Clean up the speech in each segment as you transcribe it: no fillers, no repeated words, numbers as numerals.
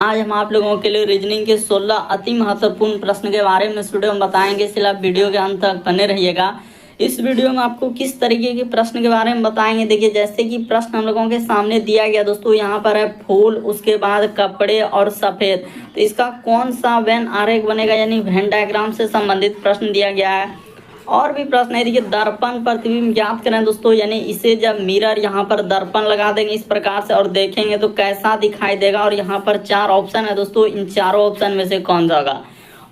आज हम आप लोगों के लिए रीजनिंग के 16 अति महत्वपूर्ण प्रश्न के बारे में इस वीडियो में बताएंगे, इसलिए आप वीडियो के अंत तक बने रहिएगा। इस वीडियो में आपको किस तरीके के प्रश्न के बारे में बताएंगे। देखिए, जैसे कि प्रश्न हम लोगों के सामने दिया गया दोस्तों, यहाँ पर है फूल, उसके बाद कपड़े और सफ़ेद। तो इसका कौन सा वेन आरेख बनेगा, यानी वेन डायग्राम से संबंधित प्रश्न दिया गया है। और भी प्रश्न है, देखिए दर्पण प्रतिबिंब ज्ञात करें दोस्तों, यानी इसे जब मिरर यहाँ पर दर्पण लगा देंगे इस प्रकार से और देखेंगे तो कैसा दिखाई देगा। और यहाँ पर 4 ऑप्शन है दोस्तों, इन चारों ऑप्शन में से कौन सा होगा।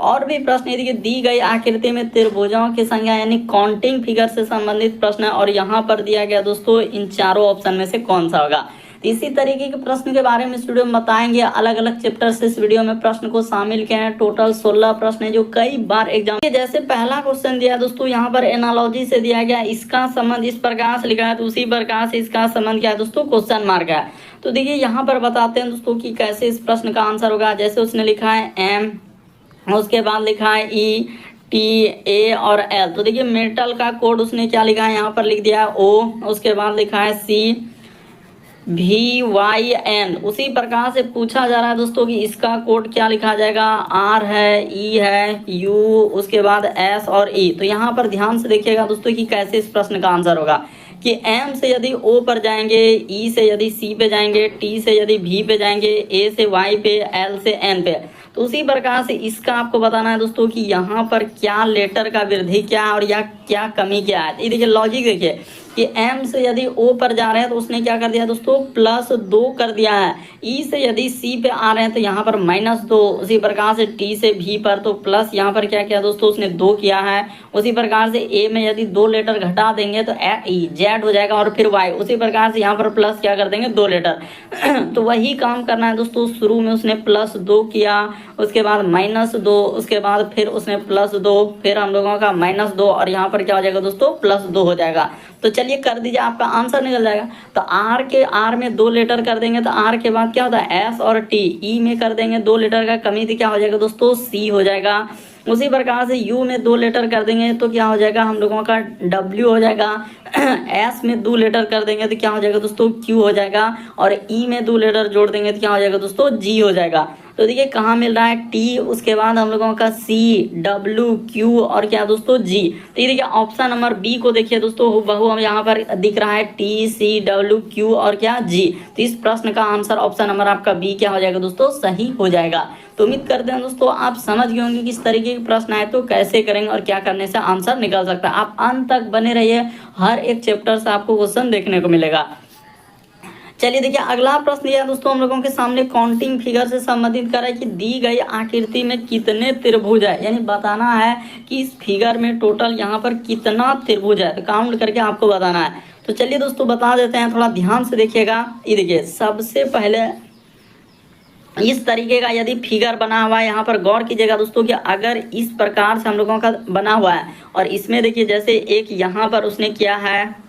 और भी प्रश्न है, देखिए दी गई आकृति में त्रिभुजों की संख्या यानी काउंटिंग फिगर से संबंधित प्रश्न है और यहाँ पर दिया गया दोस्तों इन चारों ऑप्शन में से कौन सा होगा। इसी तरीके के प्रश्न के बारे में इस वीडियो में बताएंगे। अलग अलग चैप्टर से इस वीडियो में प्रश्न को शामिल किए हैं। टोटल 16 प्रश्न है जो कई बार एग्जाम, जैसे पहला क्वेश्चन दिया है दोस्तों, यहाँ पर एनालॉजी से दिया गया, इसका संबंध इस प्रकार से लिखा है, तो उसी प्रकार से इसका संबंध क्या है दोस्तों, क्वेश्चन मार्क है। तो देखिए यहाँ पर बताते हैं दोस्तों कि कैसे इस प्रश्न का आंसर होगा। जैसे उसने लिखा है एम, उसके बाद लिखा है ई, टी, ए और एल। तो देखिए मेटल का कोड उसने क्या लिखा है, यहाँ पर लिख दिया है ओ, उसके बाद लिखा है सी, VYN। उसी प्रकार से पूछा जा रहा है दोस्तों कि इसका कोड क्या लिखा जाएगा, R है, E है, U, उसके बाद S और E। तो यहाँ पर ध्यान से देखिएगा दोस्तों कि कैसे इस प्रश्न का आंसर होगा कि M से यदि O पर जाएंगे, E से यदि C पे जाएंगे, T से यदि V पे जाएंगे, A से Y पे, L से N पे। तो उसी प्रकार से इसका आपको बताना है दोस्तों कि यहाँ पर क्या लेटर का वृद्धि क्या है और या क्या कमी क्या है। ये देखिए लॉजिक देखिए कि M से यदि O पर जा रहे हैं तो उसने क्या कर दिया दोस्तों, +2 कर दिया है। E से यदि C पे आ रहे हैं तो यहाँ पर -2। उसी प्रकार से T से V पर तो प्लस यहाँ पर क्या किया दोस्तों, उसने 2 किया है। उसी प्रकार से A में यदि 2 लेटर घटा देंगे तो Z हो जाएगा और फिर Y। उसी प्रकार से यहाँ पर प्लस क्या कर देंगे, 2 लेटर। तो वही काम करना है दोस्तों। शुरू में उसने +2 किया, उसके बाद -2, उसके बाद फिर उसने +2, फिर हम लोगों का -2 और यहाँ पर क्या हो जाएगा दोस्तों, +2 हो जाएगा। तो चलिए कर दीजिए, आपका आंसर निकल जाएगा। तो R में 2 लेटर कर देंगे तो R के बाद क्या होता है S और T। E में कर देंगे 2 लेटर का कमी तो क्या हो जाएगा दोस्तों, C हो जाएगा। उसी प्रकार से U में 2 लेटर कर देंगे तो क्या हो जाएगा हम लोगों का W हो जाएगा। S में 2 लेटर कर देंगे तो क्या हो जाएगा दोस्तों, Q हो जाएगा। और E में 2 लेटर जोड़ देंगे तो क्या हो जाएगा दोस्तों, G हो जाएगा। तो देखिए कहाँ मिल रहा है T, उसके बाद हम लोगों का C, W, Q और क्या दोस्तों G। तो ये देखिए ऑप्शन नंबर B को देखिए दोस्तों, बहु हम यहाँ पर दिख रहा है T, C, W, Q और क्या G। तो इस प्रश्न का आंसर ऑप्शन नंबर आपका B क्या हो जाएगा दोस्तों, सही हो जाएगा। तो उम्मीद करते हैं दोस्तों आप समझ गए होंगे किस तरीके के प्रश्न आए तो कैसे करेंगे और क्या करने से आंसर निकल सकता है। आप अंत तक बने रहिए, हर एक चैप्टर से आपको क्वेश्चन देखने को मिलेगा। चलिए देखिए अगला प्रश्न यह दोस्तों हम लोगों के सामने काउंटिंग फिगर से संबंधित कर रहा है कि दी गई आकृति में कितने त्रिभुज है, यानी बताना है कि इस फिगर में टोटल यहाँ पर कितना त्रिभुज है, तो काउंट करके आपको बताना है। तो चलिए दोस्तों बता देते हैं, थोड़ा ध्यान से देखिएगा। ये देखिए सबसे पहले इस तरीके का यदि फिगर बना हुआ है, यहाँ पर गौर कीजिएगा दोस्तों कि अगर इस प्रकार से हम लोगों का बना हुआ है और इसमें देखिए जैसे एक यहाँ पर उसने किया है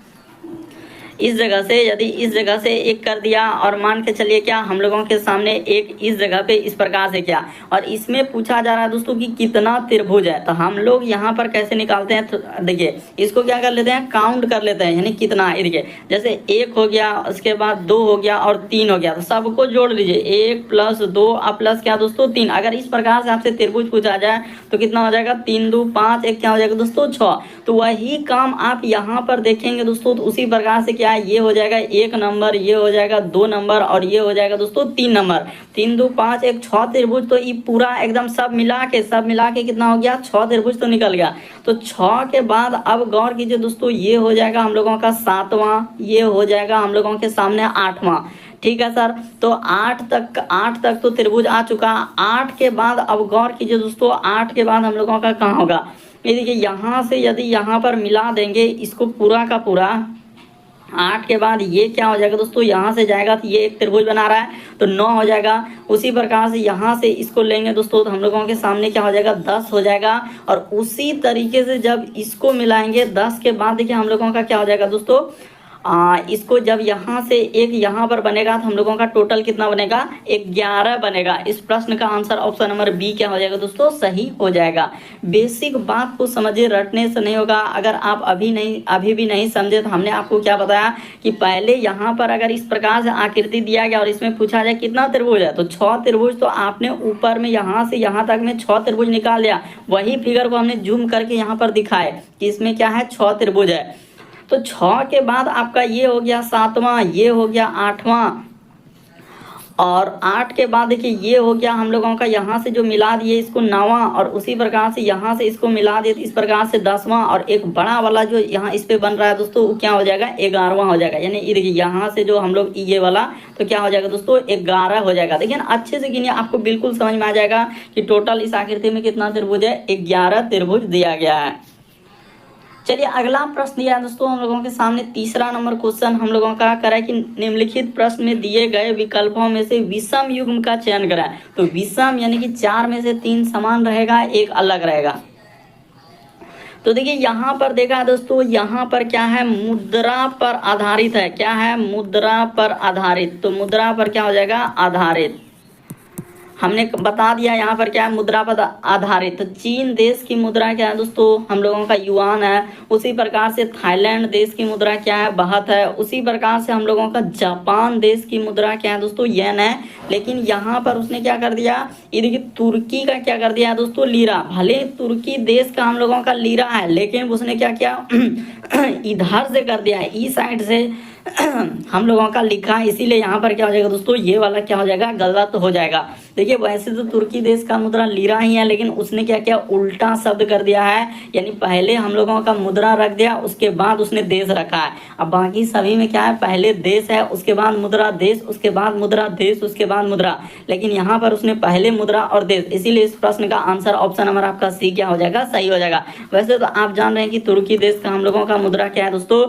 इस जगह से, यदि इस जगह से एक कर दिया और मान के चलिए क्या हम लोगों के सामने एक इस जगह पे इस प्रकार से किया और इसमें पूछा जा रहा है दोस्तों कि कितना त्रिभुज है। तो हम लोग यहाँ पर कैसे निकालते हैं, तो देखिए इसको क्या कर लेते हैं, काउंट कर लेते हैं, यानी कितना। देखिए जैसे 1 हो गया, उसके बाद 2 हो गया और 3 हो गया, तो सबको जोड़ लीजिए, 1 + 2 और प्लस क्या दोस्तों 3। अगर इस प्रकार से आपसे त्रिभुज पूछा जाए तो कितना हो जाएगा, 3 2 5, एक क्या हो जाएगा दोस्तों 6। तो वही काम आप यहाँ पर देखेंगे दोस्तों, तो उसी प्रकार से ये हो जाएगा 1 नंबर, ये हो जाएगा 2 नंबर और ये हो जाएगा दोस्तों 3 नंबर। 3 2 5 1 6 त्रिभुज। तो ये पूरा एकदम सब मिला के कितना हो गया, 6 त्रिभुज तो निकल गया। तो 6 के बाद अब गौर कीजिए दोस्तों, ये हो जाएगा हम लोगों का 7वां, ये हो जाएगा हम लोगों के सामने 8वां। ठीक है सर, तो 8 तक तो त्रिभुज आ चुका। 8 के बाद अब गौर कीजिए दोस्तों, 8 के बाद हम लोगों का कहाँ होगा, ये देखिए यहाँ से यदि यहाँ पर मिला देंगे इसको पूरा का पूरा, 8 के बाद ये क्या हो जाएगा दोस्तों, यहाँ से जाएगा तो ये एक त्रिभुज बना रहा है तो 9 हो जाएगा। उसी प्रकार से यहाँ से इसको लेंगे दोस्तों तो हम लोगों के सामने क्या हो जाएगा, 10 हो जाएगा। और उसी तरीके से जब इसको मिलाएंगे 10 के बाद देखिए हम लोगों का क्या हो जाएगा दोस्तों, इसको जब यहाँ से एक यहाँ पर बनेगा तो हम लोगों का टोटल कितना बनेगा, 11 बनेगा। इस प्रश्न का आंसर ऑप्शन नंबर बी क्या हो जाएगा दोस्तों, सही हो जाएगा। बेसिक बात को समझिए, रटने से नहीं होगा। अगर आप अभी भी नहीं समझे तो हमने आपको क्या बताया कि पहले यहाँ पर अगर इस प्रकार से आकृति दिया गया और इसमें पूछा जाए कितना त्रिभुज है, तो 6 त्रिभुज, तो आपने ऊपर में यहाँ से यहाँ तक में 6 त्रिभुज निकाल लिया। वही फिगर को हमने जूम करके यहाँ पर दिखाए कि इसमें क्या है, 6 त्रिभुज है। तो 6 के बाद आपका ये हो गया 7वां, ये हो गया 8वां, और 8 के बाद देखिए ये हो गया हम लोगों का यहाँ से जो मिला दिए इसको 9वां, और उसी प्रकार से यहाँ से इसको मिला दिए इस प्रकार से 10वां, और एक बड़ा वाला जो यहाँ इस पे बन रहा है दोस्तों वो क्या हो जाएगा, 11वां हो जाएगा। यानी ये देखिए यहाँ से जो हम लोग ये वाला तो क्या हो जाएगा दोस्तों, 11 हो जाएगा। देखिए अच्छे से गिनिए, आपको बिल्कुल समझ में आ जाएगा कि टोटल इस आकृति में कितना त्रिभुज है, 11 त्रिभुज दिया गया है। चलिए अगला प्रश्न दिया है दोस्तों हम लोगों के सामने, तीसरा नंबर क्वेश्चन हम लोगों का करा कि निम्नलिखित प्रश्न में दिए गए विकल्पों में से विषम युग्म का चयन करें। तो विषम यानी कि 4 में से 3 समान रहेगा, एक अलग रहेगा। तो देखिए यहाँ पर देखा दोस्तों, यहाँ पर क्या है, मुद्रा पर आधारित है। क्या है, मुद्रा पर आधारित। तो मुद्रा पर क्या हो जाएगा, आधारित। हमने बता दिया यहाँ पर क्या है, मुद्रा पर आधारित। तो चीन देश की मुद्रा क्या है दोस्तों, हम लोगों का युआन है। उसी प्रकार से थाईलैंड देश की मुद्रा क्या है, बाहत है। उसी प्रकार से हम लोगों का जापान देश की मुद्रा क्या है दोस्तों, येन है। लेकिन यहाँ पर उसने क्या कर दिया, ये देखिए तुर्की का क्या कर दिया दोस्तों, लीरा। भले तुर्की देश का हम लोगों का लीरा है, लेकिन उसने क्या किया इधर से कर दिया है, इस साइड से हम लोगों का लिखा है, इसीलिए यहाँ पर क्या हो जाएगा दोस्तों, ये वाला क्या हो जाएगा, गलत हो जाएगा। देखिए वैसे तो तुर्की देश का मुद्रा लीरा ही है, लेकिन उसने क्या किया, उल्टा शब्द कर दिया है। यानी पहले हम लोगों का मुद्रा रख दिया, उसके बाद उसने देश रखा है। अब बाकी सभी में क्या है, पहले देश है, उसके बाद मुद्रा, देश, उसके बाद मुद्रा, देश, उसके बाद मुद्रा। लेकिन यहाँ पर उसने पहले मुद्रा और देश, इसीलिए इस प्रश्न का आंसर ऑप्शन नंबर आपका सी क्या हो जाएगा, सही हो जाएगा। वैसे तो आप जान रहे हैं कि तुर्की देश का हम लोगों का मुद्रा क्या है दोस्तों,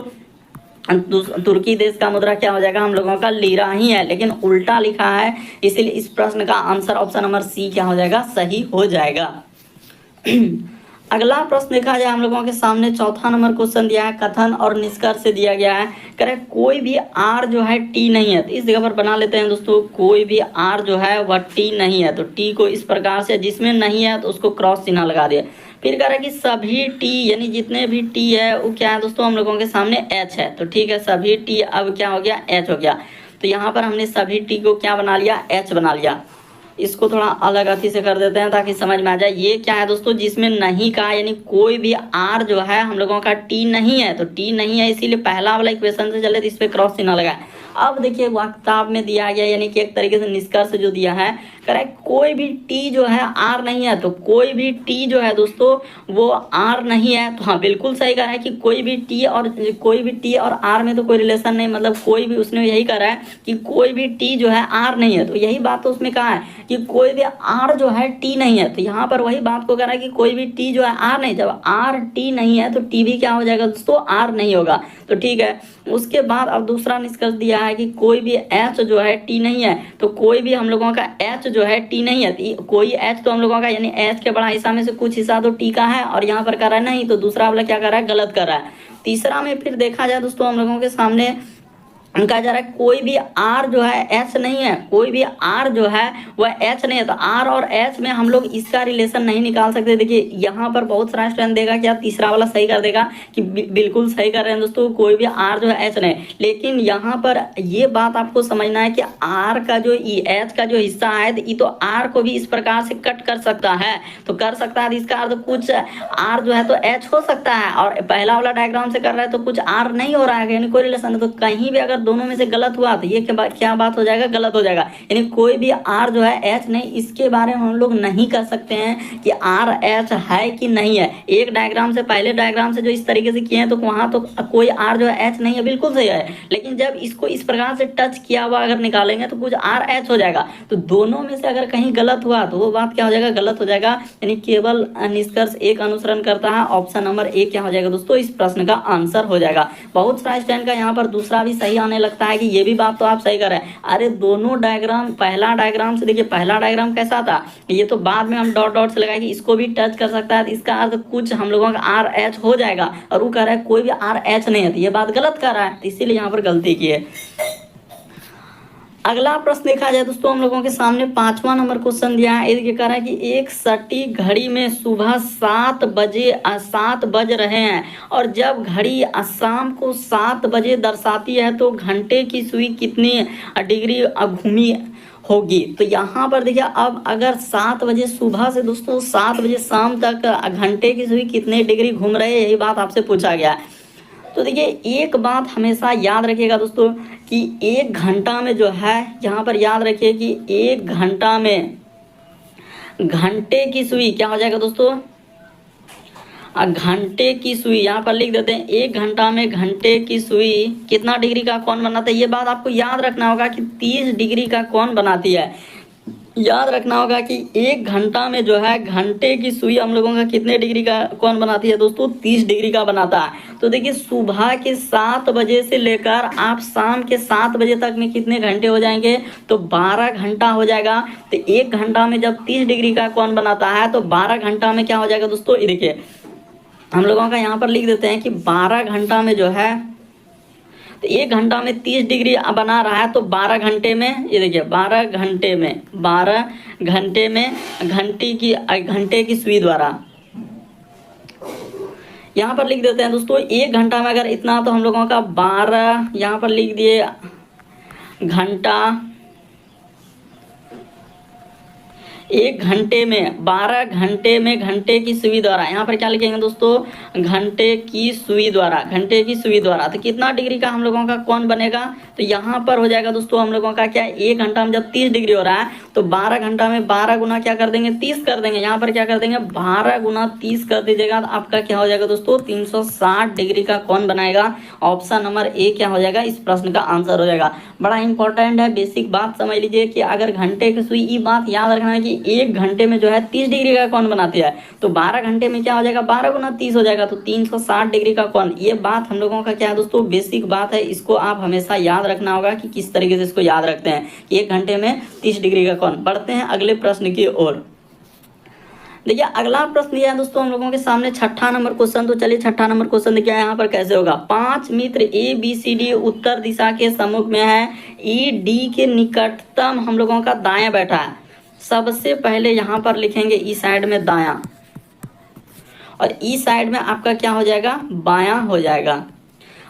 तुर्की देश का मुद्रा क्या हो जाएगा, हम लोगों का लीरा ही है, लेकिन उल्टा लिखा है, इसीलिए इस प्रश्न का आंसर ऑप्शन नंबर सी क्या हो जाएगा, सही हो जाएगा। अगला प्रश्न देखा जाए हम लोगों के सामने, चौथा नंबर क्वेश्चन दिया है, कथन और निष्कर्ष से दिया गया है। करेक्ट, कोई भी आर जो है टी नहीं है। तो इस जगह पर बना लेते हैं दोस्तों, कोई भी आर जो है वह टी नहीं है। तो टी को इस प्रकार से, जिसमें नहीं है तो उसको क्रॉस चिन्ह लगा दिया। फिर कह रहा है कि सभी टी यानी जितने भी टी है वो क्या है दोस्तों, हम लोगों के सामने एच है। तो ठीक है, सभी टी अब क्या हो गया, एच हो गया। तो यहाँ पर हमने सभी टी को क्या बना लिया, एच बना लिया। इसको थोड़ा अलग अथी से कर देते हैं ताकि समझ में आ जाए। ये क्या है दोस्तों, जिसमें नहीं का, यानी कोई भी आर जो है हम लोगों का टी नहीं है। तो टी नहीं है, इसीलिए पहला वाला इक्वेशन से चले तो इस पर क्रॉस चिन्ह लगा है। अब देखिए किताब में दिया गया, यानी कि एक तरीके से निष्कर्ष जो दिया है, करेक्ट, कोई भी टी जो है आर नहीं है। तो कोई भी टी जो है दोस्तों वो आर नहीं है। तो हाँ बिल्कुल सही कहा है कि कोई भी टी और आर में तो कोई रिलेशन नहीं, मतलब कोई भी, उसने यही कहा है कि कोई भी टी जो है आर नहीं है। तो यही बात तो उसमें कहा है कि कोई भी आर जो है टी नहीं है। तो यहाँ पर वही बात को कह रहा है कि कोई भी टी जो है आर नहीं। जब आर टी नहीं है तो टी भी क्या हो जाएगा दोस्तों, आर नहीं होगा। तो ठीक है, उसके बाद अब दूसरा निष्कर्ष दिया है कि कोई भी एच जो है टी नहीं है। तो कोई भी हम लोगों का एच जो है टी नहीं है। कोई एच तो हम लोगों का, यानी एच के बड़ा हिस्सा में से कुछ हिस्सा तो टी का है, और यहाँ पर कर रहा है नहीं, तो दूसरा वाला क्या कर रहा है, गलत कर रहा है। तीसरा में फिर देखा जाए दोस्तों हम लोगों के सामने कहा जा रहा है कोई भी आर जो है एच नहीं है। कोई भी आर जो है वह एच नहीं है। तो आर और एच में हम लोग इसका रिलेशन नहीं निकाल सकते। देखिए यहाँ पर बहुत सारा स्टूडेंट देगा क्या, तीसरा वाला सही कर देगा कि बिल्कुल सही कर रहे हैं दोस्तों, कोई भी आर जो है एच नहीं। लेकिन यहाँ पर ये बात आपको समझना है कि आर का जो एच का जो हिस्सा है, ये तो आर को भी इस प्रकार से कट कर सकता है। तो कर सकता है, इसका अर्थ कुछ आर जो है तो एच हो सकता है, और पहला वाला डायग्राम से कर रहा है तो कुछ आर नहीं हो रहा है, यानी कोई रिलेशन। तो कहीं भी अगर दोनों में से गलत हुआ तो ये क्या बात हो जाएगा, गलत हो जाएगा। यानी कोई भी आर जो है एच नहीं, इसके बारे में हम लोग नहीं कर सकते हैं कि आर एच है कि नहीं है। एक डायग्राम से, पहले डायग्राम से जो इस तरीके से किए हैं तो वहां तो कोई आर जो है एच नहीं है, बिल्कुल सही है। लेकिन जब इसको इस प्रकार से टच किया हुआ अगर निकालेंगे तो कुछ आर एच हो जाएगा। तो दोनों में से अगर कहीं गलत हुआ तो वो बात क्या हो जाएगा, गलत हो जाएगा। यानी केवल निष्कर्ष एक अनुसरण करता है। ऑप्शन नंबर ए क्या हो जाएगा दोस्तों, इस प्रश्न का आंसर हो जाएगा। बहुत सारे स्टूडेंट का यहाँ पर दूसरा भी सही आने लगता है कि ये भी बात तो आप सही कर रहे हैं। अरे दोनों डायग्राम, पहला डायग्राम से देखिए, पहला डायग्राम कैसा था, ये तो बाद में हम डॉट डॉट से लगाए कि इसको भी टच कर सकता है, तो इसका अर्थ कुछ हम लोगों का आर एच हो जाएगा, और वो कह रहा है कोई भी आर एच नहीं है, तो ये बात गलत कर रहा है, तो इसीलिए यहाँ पर गलती की है। अगला प्रश्न देखा जाए दोस्तों, हम लोगों के सामने 5वां नंबर क्वेश्चन दिया है। ये कह रहा है कि एक सटीक घड़ी में सुबह 7 बज रहे हैं, और जब घड़ी शाम को 7 बजे दर्शाती है तो घंटे की सुई कितनी डिग्री घूमी होगी। तो यहाँ पर देखिए, अब अगर 7 बजे सुबह से दोस्तों 7 बजे शाम तक घंटे की सुई कितने डिग्री घूम रहे हैं, यही बात आपसे पूछा गया है। तो देखिए, एक बात हमेशा याद रखिएगा दोस्तों कि 1 घंटा में जो है, यहाँ पर याद रखिए कि 1 घंटा में घंटे की सुई क्या हो जाएगा दोस्तों, घंटे की सुई यहाँ पर लिख देते हैं, 1 घंटा में घंटे की सुई कितना डिग्री का कोण बनाता है। ये बात आपको याद रखना होगा कि 30 डिग्री का कोण बनाती है। याद रखना होगा कि 1 घंटा में जो है घंटे की सुई हम लोगों का कितने डिग्री का कोण बनाती है दोस्तों, 30 डिग्री का बनाता है। तो देखिए, सुबह के 7 बजे से लेकर आप शाम के 7 बजे तक में कितने घंटे हो जाएंगे, तो 12 घंटा हो जाएगा। तो 1 घंटा में जब 30 डिग्री का कोण बनाता है तो 12 घंटा में क्या हो जाएगा दोस्तों, ये देखिए हम लोगों का यहाँ पर लिख देते हैं कि 12 घंटा में जो है, तो 1 घंटा में 30 डिग्री बना रहा है, तो 12 घंटे में, ये देखिए 12 घंटे में घंटे की सुई द्वारा यहाँ पर लिख देते हैं दोस्तों, 1 घंटा में अगर इतना, तो हम लोगों का 12 यहाँ पर लिख दिए घंटा, 1 घंटे में 12 घंटे में घंटे की सुई द्वारा, यहाँ पर क्या लिखेंगे दोस्तों, घंटे की सुई द्वारा, तो कितना डिग्री का हम लोगों का कोण बनेगा, तो यहाँ पर हो जाएगा दोस्तों हम लोगों का क्या, 1 घंटा में जब 30 डिग्री हो रहा है, तो 12 घंटा में 12 गुना क्या कर देंगे, 30 कर देंगे। यहाँ पर क्या कर देंगे, 12 गुना 30 कर दीजिएगा, तो आपका क्या हो जाएगा दोस्तों, 360 डिग्री का कोण बनाएगा। ऑप्शन नंबर ए क्या हो जाएगा, इस प्रश्न का आंसर हो जाएगा। बड़ा इंपॉर्टेंट है, बेसिक बात समझ लीजिए कि अगर घंटे की सुई, ये बात याद रखना है कि 1 घंटे में जो है 30 डिग्री का कोण बनाती है, तो 12 घंटे में क्या हो जाएगा, 12 गुना 30 हो जाएगा, तो 360 डिग्री का कोण। ये बात हम लोगों का क्या है दोस्तों, बेसिक बात है, इसको आप हमेशा याद रखना होगा कि किस तरीके से इसको याद रखते हैं कि 1 घंटे में 30 डिग्री का कोण। बढ़ते हैं अगले प्रश्न की ओर। देखिए, अगला प्रश्न दिया है दोस्तों हम लोगों के सामने 6ठा नंबर क्वेश्चन। तो चलिए 6ठा नंबर क्वेश्चन देखिए यहाँ पर कैसे होगा। 5 मित्र ए बी सी डी उत्तर दिशा के सम्मुख में है, ई डी के निकटतम हम लोगों का दायां बैठा है। सबसे पहले यहाँ पर लिखेंगे ई साइड में दायां, और ई साइड में आपका क्या हो जाएगा, बायां हो जाएगा।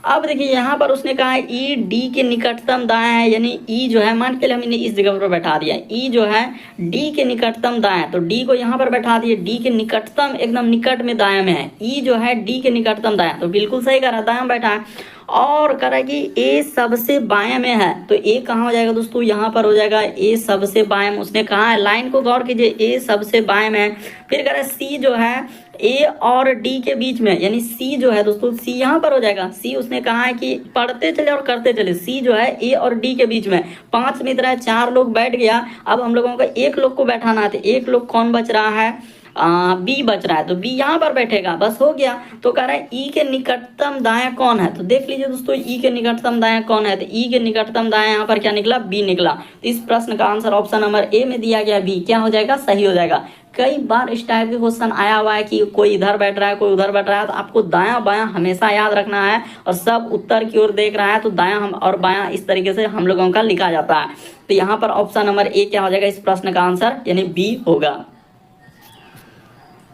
अब देखिए यहाँ पर उसने कहा है ई डी के निकटतम दायां है, यानी ई जो है, मान के लिए हमने इस जगह पर बैठा दिया, ई जो है डी के निकटतम दायां, तो डी को यहाँ पर बैठा दिए, डी के निकटतम एकदम निकट में दायां में है, ई जो है डी के निकटतम दायां, तो बिल्कुल सही कर रहा है, दायां बैठा है। और कह रहा है कि ए सबसे बायां में है, तो ए कहाँ हो जाएगा दोस्तों, यहाँ पर हो जाएगा ए सबसे बायां में। उसने कहा है, लाइन को गौर कीजिए, ए सबसे बायां में है। फिर कह रहा है सी जो है ए और डी के बीच में, यानी सी जो है दोस्तों, सी यहाँ पर हो जाएगा। सी उसने कहा है कि पढ़ते चले और करते चले, सी जो है ए और डी के बीच में। 5 मित्र है, 4 लोग बैठ गया, अब हम लोगों को 1 लोग को बैठाना है, तो 1 लोग कौन बच रहा है, बी बच रहा है, तो बी यहाँ पर बैठेगा, बस हो गया। तो कह रहा है ई के निकटतम दायां कौन है, तो देख लीजिए दोस्तों ई के निकटतम दायां कौन है, तो ई के निकटतम दायां यहाँ पर क्या निकला, बी निकला। तो इस प्रश्न का आंसर ऑप्शन नंबर ए में दिया गया, बी क्या हो जाएगा, सही हो जाएगा। कई बार इस टाइप के क्वेश्चन आया हुआ है कि कोई इधर बैठ रहा है, कोई उधर बैठ रहा है, तो आपको दायां बायां हमेशा याद रखना है, और सब उत्तर की ओर देख रहा है, तो दायां हम और बायां इस तरीके से हम लोगों का लिखा जाता है। तो यहाँ पर ऑप्शन नंबर ए क्या हो जाएगा, इस प्रश्न का आंसर यानी बी होगा।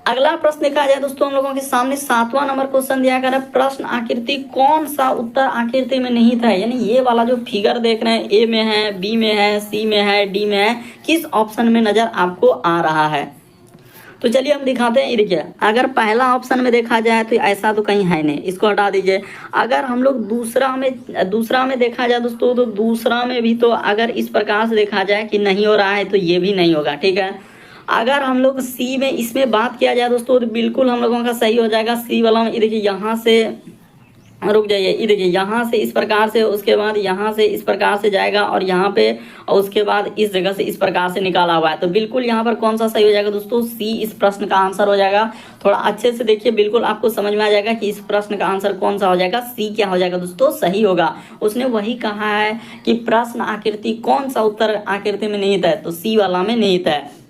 अगला प्रश्न देखा जाए दोस्तों, हम लोगों के सामने 7वां नंबर क्वेश्चन दिया गया है, प्रश्न आकृति कौन सा उत्तर आकृति में नहीं था, यानी ये वाला जो फिगर देख रहे हैं, ए में है, बी में है, सी में है, डी में है, किस ऑप्शन में नजर आपको आ रहा है। तो चलिए हम दिखाते हैं। देखिए, अगर पहला ऑप्शन में देखा जाए तो ऐसा तो कहीं है नहीं, इसको हटा दीजिए। अगर हम लोग दूसरा में देखा जाए दोस्तों, तो दूसरा में भी तो अगर इस प्रकार से देखा जाए कि नहीं हो रहा है, तो ये भी नहीं होगा, ठीक है। अगर हम लोग सी में इसमें बात किया जाए दोस्तों, तो बिल्कुल हम लोगों का सही हो जाएगा, सी वाला में। देखिए यहाँ से रुक जाइए, ये देखिए यहाँ से इस प्रकार से, उसके बाद यहाँ से इस प्रकार से जाएगा और यहाँ पे, और उसके बाद इस जगह से इस प्रकार से निकाला हुआ है। तो बिल्कुल यहाँ पर कौन सा सही हो जाएगा दोस्तों? सी इस प्रश्न का आंसर हो जाएगा। थोड़ा अच्छे से देखिए, बिल्कुल आपको समझ में आ जाएगा कि इस प्रश्न का आंसर कौन सा हो जाएगा। सी क्या हो जाएगा दोस्तों? सही होगा। उसने वही कहा है कि प्रश्न आकृति कौन सा उत्तर आकृति में निहित है, तो सी वाला में निहित है।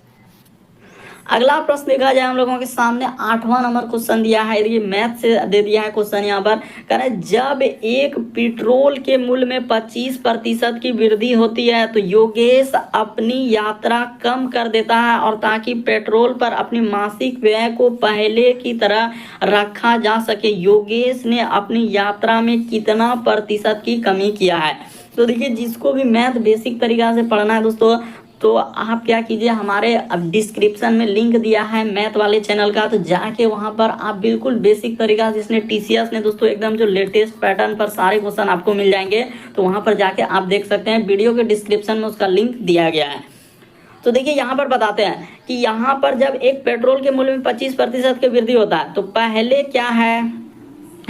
अगला प्रश्न देखा जाए हम लोगों के सामने 8वां नंबर क्वेश्चन दिया है, देखिए मैथ से दे दिया है क्वेश्चन। यहाँ पर कह रहा है जब एक पेट्रोल के मूल्य में 25% की वृद्धि होती है तो योगेश अपनी यात्रा कम कर देता है, और ताकि पेट्रोल पर अपनी मासिक व्यय को पहले की तरह रखा जा सके योगेश ने अपनी यात्रा में कितना प्रतिशत की कमी किया है। तो देखिए, जिसको भी मैथ बेसिक तरीका से पढ़ना है दोस्तों, तो आप क्या कीजिए, हमारे अब डिस्क्रिप्शन में लिंक दिया है मैथ वाले चैनल का, तो जाके वहां पर आप बिल्कुल बेसिक तरीका से, जिसने टीसीएस ने दोस्तों एकदम जो लेटेस्ट पैटर्न पर सारे क्वेश्चन आपको मिल जाएंगे, तो वहां पर जाके आप देख सकते हैं। वीडियो के डिस्क्रिप्शन में उसका लिंक दिया गया है। तो देखिए यहाँ पर बताते हैं कि यहाँ पर जब एक पेट्रोल के मूल्य में 25% की वृद्धि होता है तो पहले क्या है,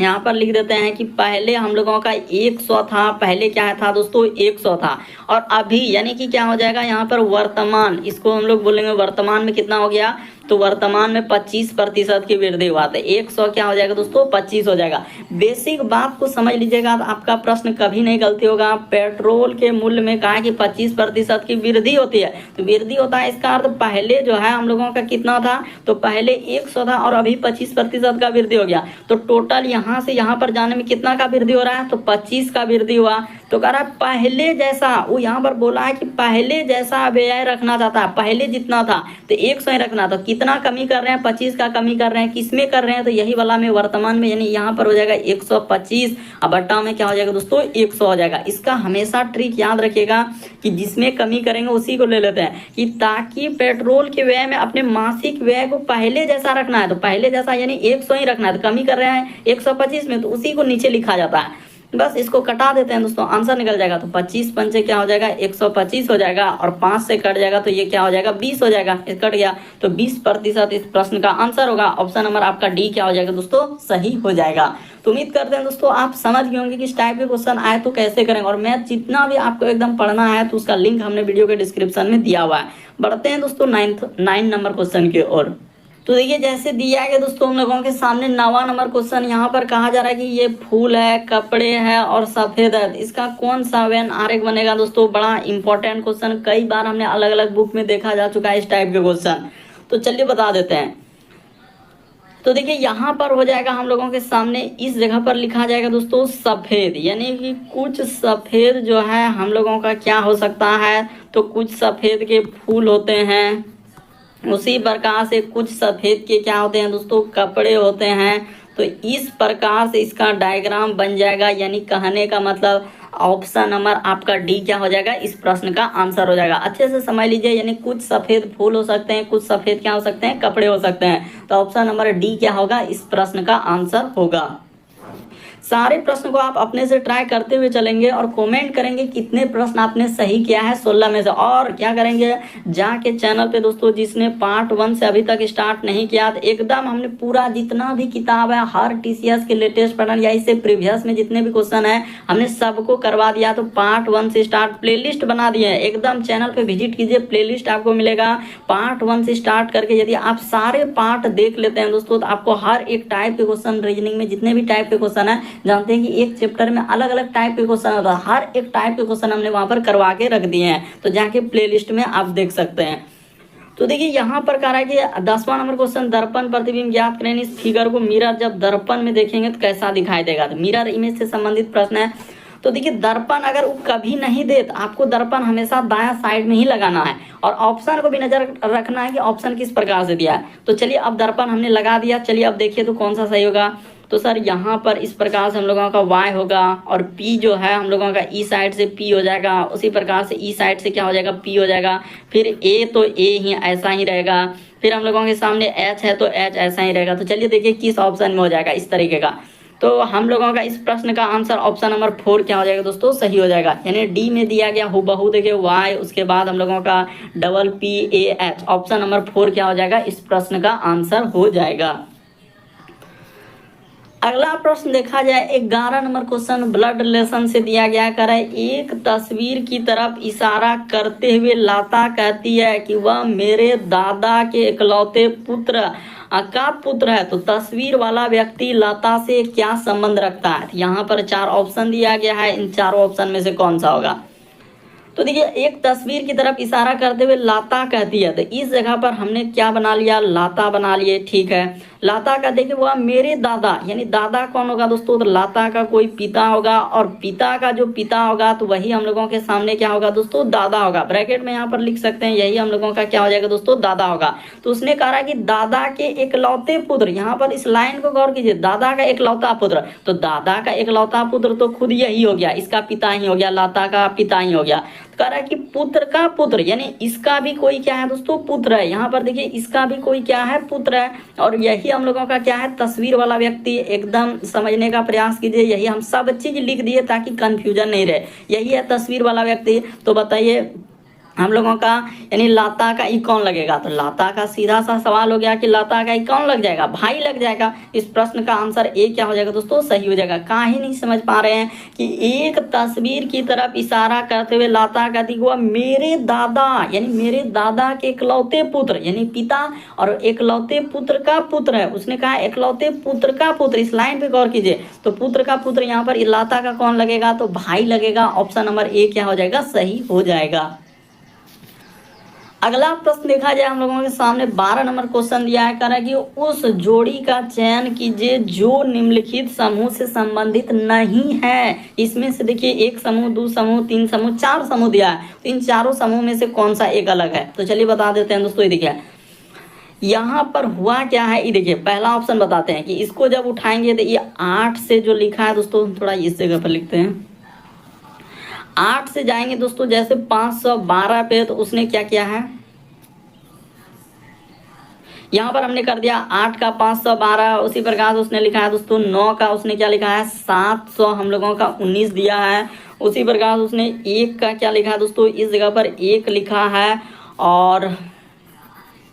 यहाँ पर लिख देते हैं कि पहले हम लोगों का 100 था, पहले क्या था दोस्तों? 100 था, और अभी यानी कि क्या हो जाएगा यहाँ पर वर्तमान, इसको हम लोग बोलेंगे वर्तमान में कितना हो गया, तो वर्तमान में 25% की वृद्धि हुआ था। 100 क्या हो जाएगा दोस्तों? 25 हो जाएगा। बेसिक बात को समझ लीजिएगा, तो आपका प्रश्न कभी नहीं गलती होगा। पेट्रोल के मूल्य में कहा कि 25% की वृद्धि होती है, तो वृद्धि होता है, इसका अर्थ पहले जो है हम लोगों का कितना था, तो पहले 100 था और अभी 25% का वृद्धि हो गया। तो टोटल यहाँ से यहाँ पर जाने में कितना का वृद्धि हो रहा है, तो 25 का वृद्धि हुआ। तो कह रहा है पहले जैसा, वो यहाँ पर बोला है कि पहले जैसा व्यय रखना चाहता है, पहले जितना था तो 100 ही रखना, तो कितना कमी कर रहे हैं? 25 का कमी कर रहे हैं। किसमें कर रहे हैं? तो यही वाला में, वर्तमान में, यानी यहाँ पर हो जाएगा 125, अब बट्टा में क्या हो जाएगा दोस्तों? 100 हो जाएगा। इसका हमेशा ट्रिक याद रखिएगा कि जिसमें कमी करेंगे उसी को ले लेते हैं, कि ताकि पेट्रोल के व्यय में अपने मासिक व्यय को पहले जैसा रखना है, तो पहले जैसा यानी 100 ही रखना है, तो कमी कर रहे हैं 125 में, तो उसी को नीचे लिखा जाता है। बस इसको कटा देते हैं दोस्तों, आंसर निकल जाएगा। तो 25 पंचे क्या हो जाएगा? 125 हो जाएगा, और 5 से कट जाएगा तो ये क्या हो जाएगा? 20 हो जाएगा। ये कट गया तो 20% इस प्रश्न का आंसर होगा। ऑप्शन नंबर आपका डी क्या हो जाएगा दोस्तों? सही हो जाएगा। तो उम्मीद करते हैं दोस्तों आप समझ गए होंगे कि इस टाइप के क्वेश्चन आए तो कैसे करेंगे, और मैथ जितना भी आपको एकदम पढ़ना है तो उसका लिंक हमने वीडियो के डिस्क्रिप्शन में दिया हुआ है। बढ़ते हैं दोस्तों 9 नंबर क्वेश्चन की ओर। तो देखिए, जैसे दिया गया दोस्तों हम लोगों के सामने 9वां नंबर क्वेश्चन, यहाँ पर कहा जा रहा है कि ये फूल है, कपड़े है और सफेद है, इसका कौन सा व्यंजन आरेख बनेगा दोस्तों? बड़ा इंपॉर्टेंट क्वेश्चन, कई बार हमने अलग अलग बुक में देखा जा चुका है इस टाइप के क्वेश्चन। तो चलिए बता देते हैं। तो देखिए यहाँ पर हो जाएगा हम लोगों के सामने, इस जगह पर लिखा जाएगा दोस्तों सफेद, यानी कि कुछ सफेद जो है हम लोगों का क्या हो सकता है, तो कुछ सफेद के फूल होते हैं, उसी प्रकार से कुछ सफेद के क्या होते हैं दोस्तों? कपड़े होते हैं। तो इस प्रकार से इसका डायग्राम बन जाएगा, यानी कहने का मतलब ऑप्शन नंबर आपका डी क्या हो जाएगा? इस प्रश्न का आंसर हो जाएगा। अच्छे से समझ लीजिए, यानी कुछ सफेद फूल हो सकते हैं, कुछ सफेद क्या हो सकते हैं? कपड़े हो सकते हैं। तो ऑप्शन नंबर डी क्या होगा? इस प्रश्न का आंसर होगा। सारे प्रश्न को आप अपने से ट्राई करते हुए चलेंगे और कमेंट करेंगे कितने प्रश्न आपने सही किया है 16 में से। और क्या करेंगे, जाके चैनल पे दोस्तों जिसने पार्ट 1 से अभी तक स्टार्ट नहीं किया, तो एकदम हमने पूरा जितना भी किताब है, हर टीसीएस के लेटेस्ट पैटर्न या इससे प्रीवियस में जितने भी क्वेश्चन है हमने सबको करवा दिया। तो पार्ट 1 से स्टार्ट प्लेलिस्ट बना दिए हैं, एकदम चैनल पे विजिट कीजिए, प्लेलिस्ट आपको मिलेगा। पार्ट 1 से स्टार्ट करके यदि आप सारे पार्ट देख लेते हैं दोस्तों, तो आपको हर एक टाइप के क्वेश्चन, रीजनिंग में जितने भी टाइप के क्वेश्चन है, जानते हैं कि एक चैप्टर में अलग अलग टाइप के क्वेश्चन होता है, हर एक टाइप के क्वेश्चन हमने वहां पर करवा के रख दिए हैं, तो जाके प्लेलिस्ट में आप देख सकते हैं। तो देखिए यहाँ पर कह रहा है कि 10वां नंबर क्वेश्चन, दर्पण प्रतिबिंब ज्ञात करें। इस फिगर को मिरर जब दर्पण में देखेंगे तो कैसा दिखाई देगा? तो मिरर इमेज से संबंधित प्रश्न है। तो देखिए, दर्पण अगर वो कभी नहीं दे तो आपको दर्पण हमेशा दायां साइड में ही लगाना है, और ऑप्शन को भी नजर रखना है कि ऑप्शन किस प्रकार से दिया है। तो चलिए, अब दर्पण हमने लगा दिया, चलिए अब देखिए तो कौन सा सही होगा। तो सर यहाँ पर इस प्रकार से हम लोगों का y होगा, और p जो है हम लोगों का ई साइड से p हो जाएगा, उसी प्रकार से ई साइड से क्या हो जाएगा? p हो जाएगा। फिर a तो a ही ऐसा ही रहेगा, फिर हम लोगों के सामने h है तो h ऐसा ही रहेगा। तो चलिए देखिए किस ऑप्शन में हो जाएगा इस तरीके का। तो हम लोगों का इस प्रश्न का आंसर ऑप्शन नंबर 4 क्या हो जाएगा दोस्तों? सही हो जाएगा। यानी डी में दिया गया हूबहू देखिए y, उसके बाद हम लोगों का PPAH, ऑप्शन नंबर 4 क्या हो जाएगा? इस प्रश्न का आंसर हो जाएगा। अगला प्रश्न देखा जाए 11 नंबर क्वेश्चन ब्लड रिलेशन से दिया गया कर है। एक तस्वीर की तरफ इशारा करते हुए लाता कहती है कि वह मेरे दादा के इकलौते पुत्र का पुत्र है। तो तस्वीर वाला व्यक्ति लता से क्या संबंध रखता है? यहाँ पर 4 ऑप्शन दिया गया है, इन चारों ऑप्शन में से कौन सा होगा? तो देखिए, एक तस्वीर की तरफ इशारा करते हुए लाता कहती है, तो इस जगह पर हमने क्या बना लिया? लाता बना लिए, ठीक है। लाता का देखिए वह मेरे दादा, यानी दादा कौन होगा दोस्तों? तो लाता का कोई पिता होगा, और पिता का जो पिता होगा तो वही हम लोगों के सामने क्या होगा दोस्तों? दादा होगा। ब्रैकेट में यहाँ पर लिख सकते हैं, यही हम लोगों का क्या हो जाएगा दोस्तों? दादा होगा। तो उसने कहा कि दादा के इकलौते पुत्र, यहाँ पर इस लाइन को गौर कीजिए, दादा का इकलौता पुत्र, तो दादा का इकलौता पुत्र तो खुद यही हो गया, इसका पिता ही हो गया, लाता का पिता ही हो गया। कह रहा है कि पुत्र का पुत्र, यानी इसका भी कोई क्या है दोस्तों? पुत्र है। यहाँ पर देखिए इसका भी कोई क्या है? पुत्र है। और यही हम लोगों का क्या है? तस्वीर वाला व्यक्ति। एकदम समझने का प्रयास कीजिए, यही हम सब चीज लिख दिए ताकि कंफ्यूजन नहीं रहे। यही है तस्वीर वाला व्यक्ति। तो बताइए हम लोगों का, यानी लाता का ई कौन लगेगा? तो लाता का सीधा सा सवाल हो गया कि लाता का ई कौन लग जाएगा? भाई लग जाएगा। इस प्रश्न का आंसर ए क्या हो जाएगा दोस्तों? सही हो जाएगा। काहे नहीं समझ पा रहे हैं कि एक तस्वीर की तरफ इशारा करते हुए लाता कहती हुआ मेरे दादा, यानी मेरे दादा के इकलौते पुत्र, यानी पिता और इकलौते पुत्र का पुत्र है। उसने कहा इकलौते पुत्र का पुत्र, इस लाइन पे गौर कीजिए। तो पुत्र का पुत्र यहाँ पर लाता का कौन लगेगा? तो भाई लगेगा। ऑप्शन नंबर ए क्या हो जाएगा? सही हो जाएगा। अगला प्रश्न देखा जाए हम लोगों के सामने 12 नंबर क्वेश्चन दिया है। कह रहा है कि उस जोड़ी का चयन कीजिए जो निम्नलिखित समूह से संबंधित नहीं है। इसमें से देखिए 1 समूह, 2 समूह, 3 समूह, 4 समूह दिया है। तो इन चारों समूह में से कौन सा एक अलग है? तो चलिए बता देते हैं दोस्तों। ये देखिए यहाँ पर हुआ क्या है, ये देखिए पहला ऑप्शन बताते हैं कि इसको जब उठाएंगे तो ये 8 से जो लिखा है दोस्तों, थोड़ा इस जगह पर लिखते हैं। 8 से जाएंगे दोस्तों जैसे 512 पे, तो उसने क्या किया है, यहाँ पर हमने कर दिया 8 का 512। उसी प्रकार से उसने लिखा है दोस्तों 9 का उसने क्या लिखा है 700 हम लोगों का 19 दिया है। उसी प्रकार से उसने 1 का क्या लिखा है दोस्तों, इस जगह पर 1 लिखा है। और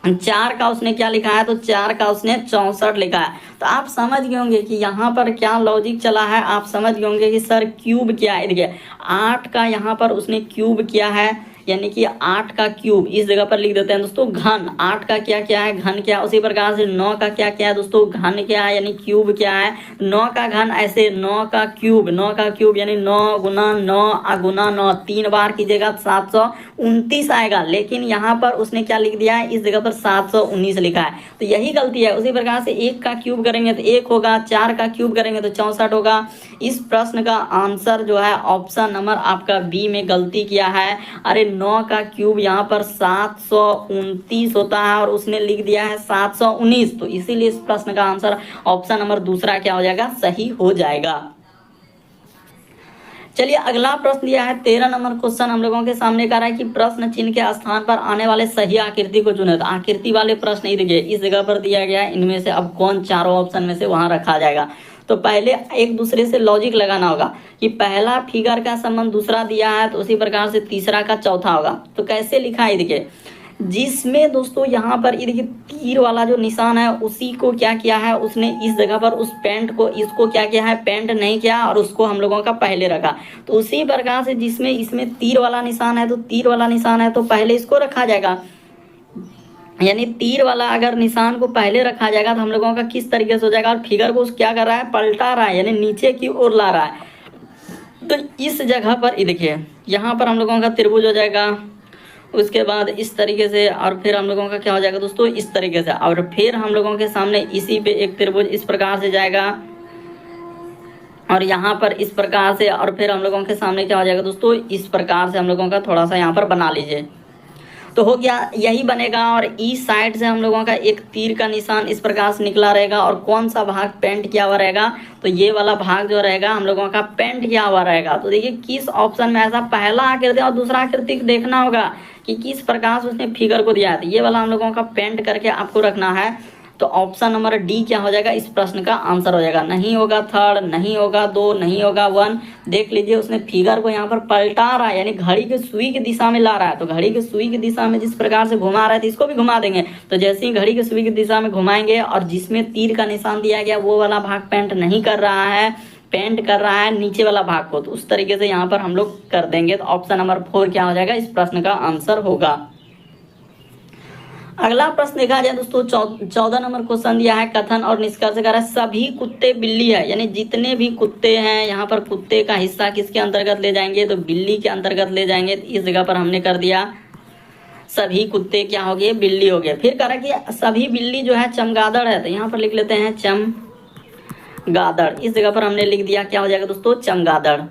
4 का उसने क्या लिखा है, तो 4 का उसने 64 लिखा है। तो आप समझ गए होंगे कि यहाँ पर क्या लॉजिक चला है। आप समझ गए होंगे कि सर क्यूब क्या है। देखिए 8 का यहाँ पर उसने क्यूब किया है, यानी कि 8 का क्यूब इस जगह पर लिख देते हैं दोस्तों घन। 8 का क्या क्या है, घन क्या। उसी प्रकार से 9 का क्या क्या है दोस्तों, घन क्या है, यानी क्यूब क्या है। 9 का घन ऐसे 9 का क्यूब, 9 का क्यूब यानी 9 गुना 9 गुना 9, 3 बार कीजिएगा 729 आएगा। लेकिन यहाँ पर उसने क्या लिख दिया है, इस जगह पर 719 लिखा है। तो यही गलती है। उसी प्रकार से 1 का क्यूब करेंगे तो 1 होगा, 4 का क्यूब करेंगे तो 64 होगा। इस प्रश्न का आंसर जो है ऑप्शन नंबर आपका बी में गलती किया है। अरे 9 का क्यूब यहाँ पर 729 होता है और उसने लिख दिया है 719। तो इसीलिए इस प्रश्न का आंसर ऑप्शन नंबर दूसरा क्या हो जाएगा, सही हो जाएगा। चलिए अगला प्रश्न दिया है 13 नंबर क्वेश्चन हम लोगों के सामने कर रहा है कि प्रश्न चिन्ह के स्थान पर आने वाले सही आकृति को चुने। तो आकृति वाले प्रश्न ही देखिए इस जगह पर दिया गया है। इनमें से अब कौन चारों ऑप्शन में से वहां रखा जाएगा। तो पहले एक दूसरे से लॉजिक लगाना होगा कि पहला फिगर का संबंध दूसरा दिया है, तो उसी प्रकार से तीसरा का चौथा होगा। तो कैसे लिखा है देखिए, जिसमें दोस्तों यहाँ पर ये देखिए तीर वाला जो निशान है उसी को क्या किया है, उसने इस जगह पर उस पेंट को, इसको क्या किया है, पेंट नहीं किया और उसको हम लोगों का पहले रखा। तो उसी प्रकार से जिसमें इसमें तीर वाला निशान है, तो तीर वाला निशान है तो पहले इसको रखा जाएगा। यानी तीर वाला अगर निशान को पहले रखा जाएगा तो हम लोगों का किस तरीके से हो जाएगा, और फिगर को क्या कर रहा है, पलटा रहा है, यानी नीचे की ओर ला रहा है। तो इस जगह पर ये देखिए यहाँ पर हम लोगों का त्रिभुज हो जाएगा। उसके बाद इस तरीके से, और फिर हम लोगों का क्या हो जाएगा दोस्तों, इस तरीके से। और फिर हम लोगों के सामने इसी पे एक त्रिभुज इस प्रकार से जाएगा और यहाँ पर इस प्रकार से, और फिर हम लोगों के सामने क्या हो जाएगा दोस्तों, इस प्रकार से हम लोगों का थोड़ा सा यहाँ पर बना लीजिए। तो हो गया, यही बनेगा। और इस साइड से हम लोगों का एक तीर का निशान इस प्रकार से निकला रहेगा। और कौन सा भाग पेंट किया हुआ रहेगा, तो ये वाला भाग जो रहेगा हम लोगों का पेंट किया हुआ रहेगा। तो देखिए किस ऑप्शन में ऐसा पहला आकृति और दूसरा आकृति देखना होगा कि किस प्रकार से उसने फिगर को दिया है। तो ये वाला हम लोगों का पेंट करके आपको रखना है। तो ऑप्शन नंबर डी क्या हो जाएगा, इस प्रश्न का आंसर हो जाएगा। नहीं होगा थर्ड, नहीं होगा 2, नहीं होगा 1। देख लीजिए उसने फिगर को यहाँ पर पलटा रहा है, यानी घड़ी के सुई की दिशा में ला रहा है। तो घड़ी के सुई की दिशा में जिस प्रकार से घुमा रहा है तो इसको भी घुमा देंगे। तो जैसे ही घड़ी के सुई की दिशा में घुमाएंगे और जिसमें तीर का निशान दिया गया वो वाला भाग पेंट नहीं कर रहा है, पेंट कर रहा है नीचे वाला भाग को, तो उस तरीके से यहाँ पर हम लोग कर देंगे। तो ऑप्शन नंबर 4 क्या हो जाएगा, इस प्रश्न का आंसर होगा। अगला प्रश्न देखा जाए दोस्तों, 14 नंबर क्वेश्चन दिया है, कथन और निष्कर्ष कर सभी कुत्ते बिल्ली है, यानी जितने भी कुत्ते हैं यहाँ पर कुत्ते का हिस्सा किसके अंतर्गत ले जाएंगे, तो बिल्ली के अंतर्गत ले जाएंगे। तो इस जगह पर हमने कर दिया सभी कुत्ते क्या हो गए, बिल्ली हो गए। फिर कह कि सभी बिल्ली जो है चमगादड़ है, तो यहाँ पर लिख लेते हैं चमगादड़। इस जगह पर हमने लिख दिया क्या हो जाएगा दोस्तों, चमगादड़।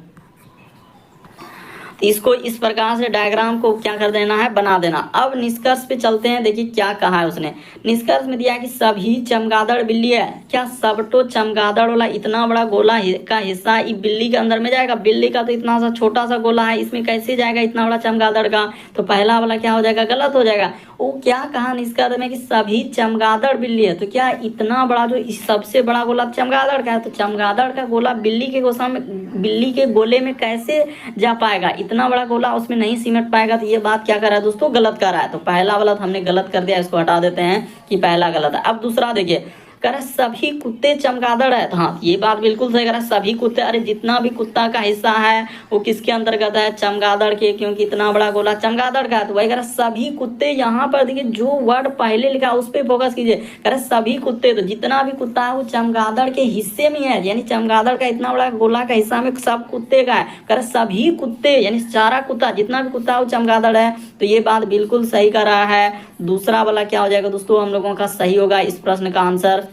इसको इस प्रकार से डायग्राम को क्या कर देना है, बना देना। अब निष्कर्ष पे चलते हैं। देखिए क्या कहा है उसने, निष्कर्ष में दिया है कि सभी चमगादड़ बिल्ली है। क्या सबटो चमगादड़ वाला इतना बड़ा गोला का हिस्सा ये बिल्ली के अंदर में जाएगा? बिल्ली का तो इतना सा छोटा सा गोला है, इसमें कैसे जाएगा इतना बड़ा चमगादड़ का? तो पहला वाला क्या हो जाएगा, गलत हो जाएगा। वो क्या कहा निष्कर्ष में कि सभी चमगादड़ बिल्ली है, तो क्या इतना बड़ा जो सबसे बड़ा गोला चमगादड़ का है, तो चमगादड़ का गोला बिल्ली के गोसा में, बिल्ली के गोले में कैसे जा पाएगा? इतना बड़ा गोला उसमें नहीं सिमट पाएगा। तो ये बात क्या कर रहा है दोस्तों, गलत कर रहा है। तो पहला वाला हमने गलत कर दिया, इसको हटा देते हैं कि पहला गलत है। अब दूसरा देखिए, कह रहा सभी कुत्ते चमगादड़ है। तो हाँ, ये बात बिल्कुल सही कह रहा है, सभी कुत्ते, अरे जितना भी कुत्ता का हिस्सा है वो किसके अंतर्गत है, चमगादड़ के, क्योंकि इतना बड़ा गोला चमगादड़ का है। तो वही कह रहा सभी कुत्ते, यहाँ पर देखिए जो वर्ड पहले लिखा उस पर फोकस कीजिए। कह रहा सभी कुत्ते, तो जितना भी कुत्ता है वो चमगादड़ के हिस्से में है, यानी चमगादड़ का इतना बड़ा गोला का हिस्सा में सब कुत्ते का है। कह रहा सभी कुत्ते यानी सारा कुत्ता, जितना भी कुत्ता है वो चमगादड़ है। तो ये बात बिल्कुल सही कर रहा है। दूसरा वाला क्या हो जाएगा दोस्तों, हम लोगों का सही होगा इस प्रश्न का आंसर।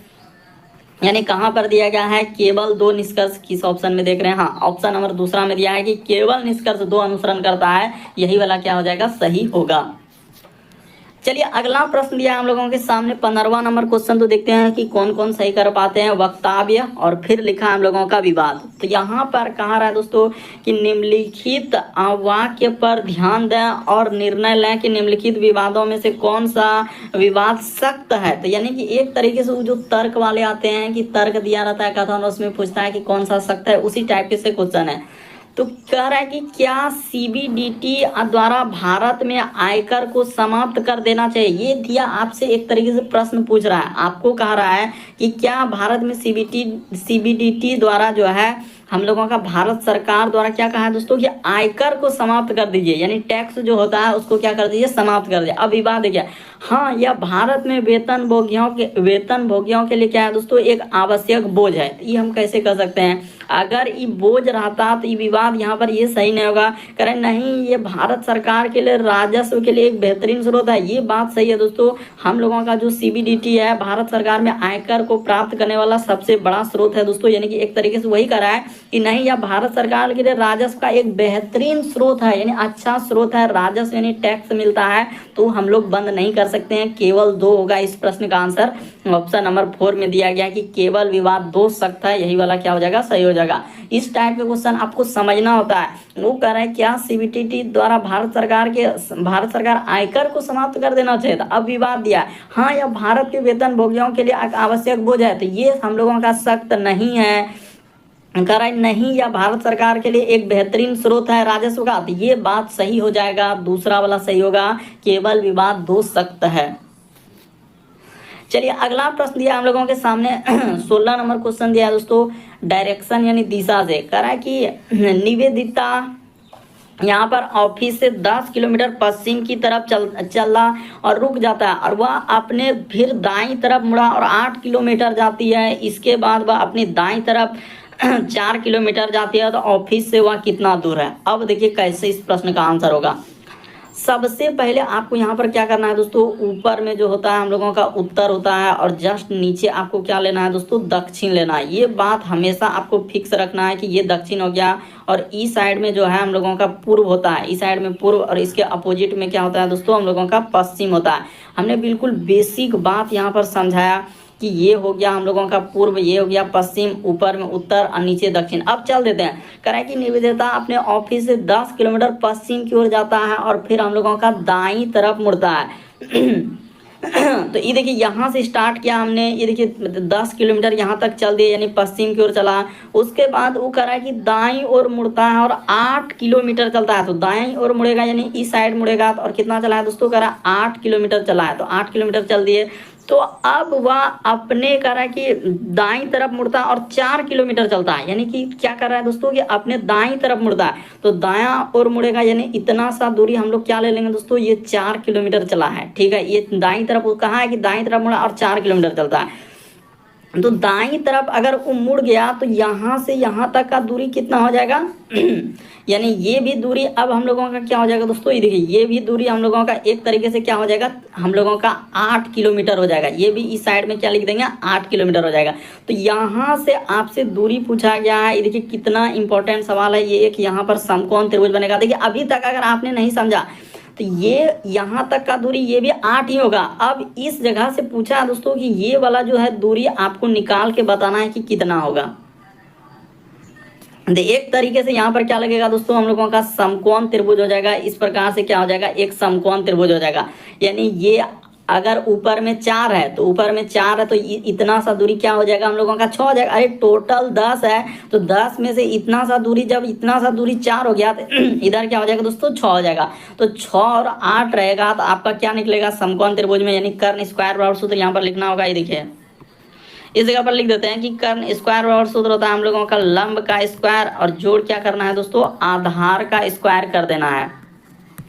यानी कहाँ पर दिया गया है, केवल 2 निष्कर्ष, किस ऑप्शन में देख रहे हैं, हाँ ऑप्शन नंबर दूसरा में दिया है कि केवल निष्कर्ष 2 अनुसरण करता है, यही वाला क्या हो जाएगा, सही होगा। चलिए अगला प्रश्न दिया हम लोगों के सामने 15वां नंबर क्वेश्चन। तो देखते हैं कि कौन कौन सही कर पाते हैं। वक्तव्य और फिर लिखा हम लोगों का विवाद। तो यहाँ पर कहा रहा है दोस्तों कि निम्नलिखित वाक्य पर ध्यान दें और निर्णय लें कि निम्नलिखित विवादों में से कौन सा विवाद सख्त है। तो यानी कि एक तरीके से जो तर्क वाले आते हैं कि तर्क दिया रहता है कथन, उसमें पूछता है कि कौन सा सख्त है, उसी टाइप के से क्वेश्चन है। तो कह रहा है कि क्या सीबीडीटी द्वारा भारत में आयकर को समाप्त कर देना चाहिए। ये दिया आपसे एक तरीके से प्रश्न पूछ रहा है, आपको कह रहा है कि क्या भारत में सीबीडीटी द्वारा जो है हम लोगों का भारत सरकार द्वारा क्या कहा है दोस्तों कि आयकर को समाप्त कर दीजिए, यानी टैक्स जो होता है उसको क्या कर दीजिए, समाप्त कर दीजिए। अब विवाद देखिए, हाँ यह भारत में वेतन भोगियों के लिए क्या है दोस्तों, एक आवश्यक बोझ है। ये हम कैसे कर सकते हैं, अगर ये बोझ रहता तो ये विवाद यहाँ पर ये सही नहीं होगा। करें नहीं, ये भारत सरकार के लिए राजस्व के लिए एक बेहतरीन स्रोत है। ये बात सही है दोस्तों, हम लोगों का जो सीबीडीटी है भारत सरकार में आयकर को प्राप्त करने वाला सबसे बड़ा स्रोत है दोस्तों। यानी कि एक तरीके से वही कर रहा है कि नहीं, यह भारत सरकार के लिए राजस्व का एक बेहतरीन स्रोत है, यानी अच्छा स्रोत है, राजस्व यानी टैक्स मिलता है, तो हम लोग बंद नहीं कर सकते हैं। केवल 2 होगा इस प्रश्न का आंसर। ऑप्शन नंबर 4 में दिया गया कि केवल विवाद 2 सख्त है, यही वाला क्या हो जाएगा, सही हो जाएगा। इस टाइप के क्वेश्चन आपको समझना होता है। वो कह रहा है क्या सीबीडीटी द्वारा भारत सरकार आयकर को समाप्त कर देना चाहिए था। अब विवाद दिया, हाँ यह भारत के वेतन भोगियों के लिए आवश्यक बोझ है, तो ये हम लोगों का सख्त नहीं है। कह रहा है नहीं, यह भारत सरकार के लिए एक बेहतरीन स्रोत है राजस्व का, तो ये बात सही हो जाएगा, दूसरा वाला सही होगा, केवल विवाद 2 सख्त है। चलिए अगला प्रश्न दिया हम लोगों के सामने 16 नंबर क्वेश्चन दिया दोस्तों, डायरेक्शन यानी दिशा से। कह रहा है कि निवेदिता यहाँ पर ऑफिस से 10 किलोमीटर पश्चिम की तरफ चला और रुक जाता है, और वह अपने फिर दाईं तरफ मुड़ा और 8 किलोमीटर जाती है। इसके बाद वह अपनी दाईं तरफ 4 किलोमीटर जाती है, तो ऑफिस से वह कितना दूर है। अब देखिए कैसे इस प्रश्न का आंसर होगा। सबसे पहले आपको यहाँ पर क्या करना है दोस्तों, ऊपर में जो होता है हम लोगों का उत्तर होता है, और जस्ट नीचे आपको क्या लेना है दोस्तों, दक्षिण लेना है। ये बात हमेशा आपको फिक्स रखना है कि ये दक्षिण हो गया, और इस साइड में जो है हम लोगों का पूर्व होता है, इस साइड में पूर्व, और इसके अपोजिट में क्या होता है दोस्तों, हम लोगों का पश्चिम होता है। हमने बिल्कुल बेसिक बात यहाँ पर समझाया कि ये हो गया हम लोगों का पूर्व, ये हो गया पश्चिम, ऊपर में उत्तर और नीचे दक्षिण। अब चल देते हैं। कह रहा है कि निवेदिता अपने ऑफिस से 10 किलोमीटर पश्चिम की ओर जाता है और फिर हम लोगों का दाईं तरफ मुड़ता है। तो ये देखिए यहाँ से स्टार्ट किया हमने, ये देखिए 10 किलोमीटर यहाँ तक चल दिए, यानी पश्चिम की ओर चला। उसके बाद वो कह रहा है कि दाईं ओर मुड़ता है और 8 किलोमीटर चलता है। तो दाईं ओर मुड़ेगा यानी इस साइड मुड़ेगा, और कितना चला है दोस्तों, कह रहा है 8 किलोमीटर चला है। तो 8 किलोमीटर चल दिए। तो अब वह अपने कह रहा है कि दाईं तरफ मुड़ता है और 4 किलोमीटर चलता है, यानी कि क्या कर रहा है दोस्तों कि अपने दाईं तरफ मुड़ता है। तो दायां ओर मुड़ेगा यानी इतना सा दूरी हम लोग क्या ले लेंगे दोस्तों, ये 4 किलोमीटर चला है। ठीक है, ये दाईं तरफ कहा है कि दाईं तरफ मुड़ा और 4 किलोमीटर चलता है। तो दाईं तरफ अगर वो मुड़ गया तो यहाँ से यहाँ तक का दूरी कितना हो जाएगा यानी ये भी दूरी अब हम लोगों का क्या हो जाएगा दोस्तों, ये देखिए ये भी दूरी हम लोगों का एक तरीके से क्या हो जाएगा, हम लोगों का 8 किलोमीटर हो जाएगा। ये भी इस साइड में क्या लिख देंगे, 8 किलोमीटर हो जाएगा। तो यहाँ से आपसे दूरी पूछा गया है। ये देखिए कितना इंपॉर्टेंट सवाल है ये, एक यहाँ पर समकोण त्रिभुज बनेगा। देखिए अभी तक अगर आपने नहीं समझा तो ये यहाँ तक का दूरी ये भी 8 ही होगा। अब इस जगह से पूछा है दोस्तों कि ये वाला जो है दूरी आपको निकाल के बताना है कि कितना होगा। एक तरीके से यहाँ पर क्या लगेगा दोस्तों, हम लोगों का समकोण त्रिभुज हो जाएगा। इस प्रकार से क्या हो जाएगा, एक समकोण त्रिभुज हो जाएगा। यानी ये अगर ऊपर में 4 है तो ऊपर में 4 है तो इतना सा दूरी क्या हो जाएगा, हम लोगों का 6 हो जाएगा। अरे टोटल 10 है तो 10 में से इतना सा दूरी, जब इतना सा दूरी 4 हो गया तो इधर क्या हो जाएगा दोस्तों, 6 हो जाएगा। तो 6 और 8 रहेगा तो आपका क्या निकलेगा समकोण त्रिभुज में, यानी कर्ण स्क्वायर बराबर सूत्र यहाँ पर लिखना होगा। ये देखिए इस जगह पर लिख देते हैं कि कर्ण स्क्वायर बराबर सूत्र होता है हम लोगों का लंब का स्क्वायर, और जोड़ क्या करना है दोस्तों, आधार का स्क्वायर कर देना है।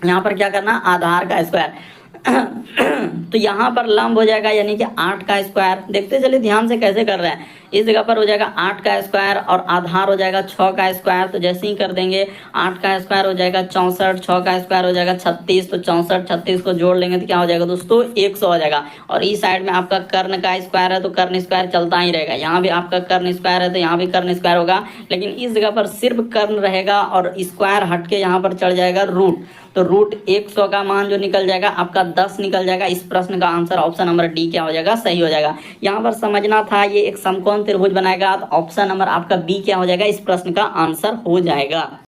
यहाँ पर क्या करना, आधार का स्क्वायर तो यहाँ पर लंब हो जाएगा यानी कि 8 का स्क्वायर। देखते चलिए ध्यान से कैसे कर रहे हैं। इस जगह पर हो जाएगा 8 का स्क्वायर और आधार हो जाएगा 6 का स्क्वायर। तो जैसे ही कर देंगे 8 का स्क्वायर हो जाएगा 64, 6 का स्क्वायर हो जाएगा 36। तो 64 36 को जोड़ लेंगे तो क्या हो जाएगा दोस्तों, 100 हो जाएगा। और इस साइड में आपका कर्ण का स्क्वायर है तो कर्ण स्क्वायर चलता ही रहेगा। यहाँ भी आपका कर्ण स्क्वायर है तो यहाँ भी कर्ण स्क्वायर होगा, लेकिन इस जगह पर सिर्फ कर्ण रहेगा और स्क्वायर हट के यहाँ पर चढ़ जाएगा रूट। तो रूट 100 का मान जो निकल जाएगा आपका 10 निकल जाएगा। इस प्रश्न का आंसर ऑप्शन नंबर डी क्या हो जाएगा, सही हो जाएगा। यहाँ पर समझना था ये एक समकोण त्रिभुज बनाएगा तो ऑप्शन नंबर आपका बी क्या हो जाएगा, इस प्रश्न का आंसर हो जाएगा।